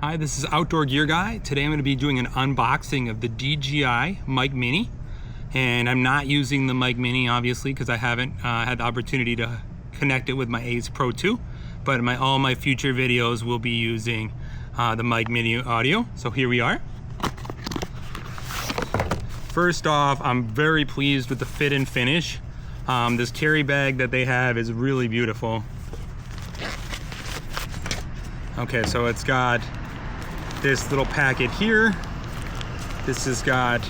Hi, this is Outdoor Gear Guy. Today I'm going to be doing an unboxing of the DJI Mic Mini. And I'm not using the Mic Mini, obviously, because I haven't had the opportunity to connect it with my Ace Pro 2. But all my future videos will be using the Mic Mini audio. So here we are. First off, I'm very pleased with the fit and finish. This carry bag that they have is really beautiful. Okay, so it's got this little packet here. This has got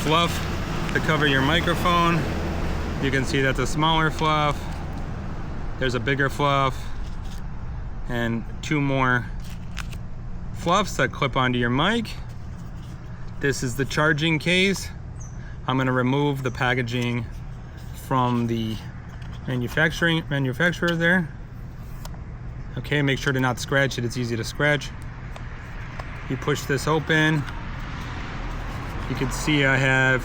fluff to cover your microphone. You can see that's a smaller fluff. There's a bigger fluff and two more fluffs that clip onto your mic. This is the charging case. I'm going to remove the packaging from the manufacturer there. Okay, make sure to not scratch it. It's easy to scratch. You push this open. You can see I have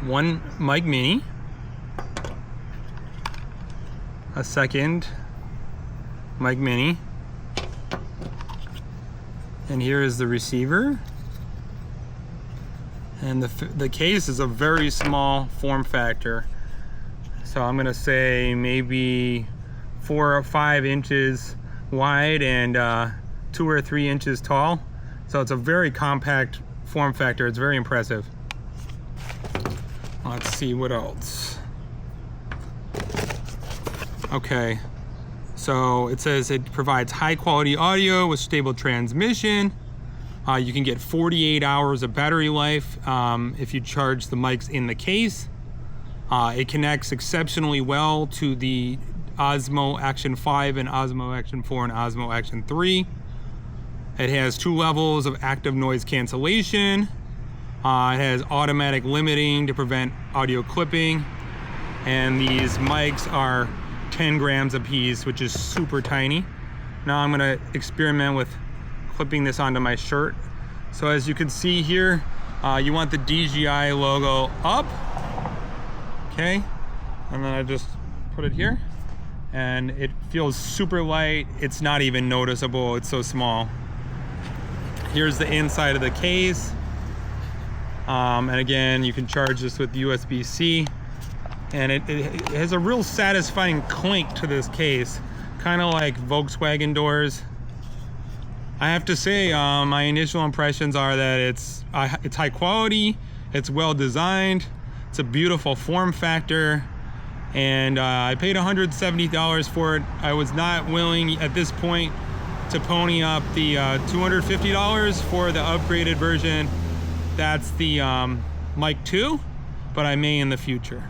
one Mic Mini, a second Mic Mini, and here is the receiver. And the case is a very small form factor. So I'm gonna say maybe 4 or 5 inches wide and 2 or 3 inches tall. So it's a very compact form factor. It's very impressive. Let's see what else. Okay, so it says it provides high quality audio with stable transmission. You can get 48 hours of battery life if you charge the mics in the case. It connects exceptionally well to the Osmo Action 5 and Osmo Action 4 and Osmo Action 3. It has 2 levels of active noise cancellation. It has automatic limiting to prevent audio clipping. And these mics are 10 grams a piece, which is super tiny. Now I'm gonna experiment with clipping this onto my shirt. So as you can see here, you want the DJI logo up, okay? And then I just put it here. And it feels super light. It's not even noticeable, it's so small. Here's the inside of the case. And again, you can charge this with USB-C. And it has a real satisfying clink to this case, kind of like Volkswagen doors. I have to say, my initial impressions are that it's high quality, it's well designed, it's a beautiful form factor. And I paid $170 for it. I was not willing at this point to pony up the $250 for the upgraded version. That's the Mic 2, but I may in the future.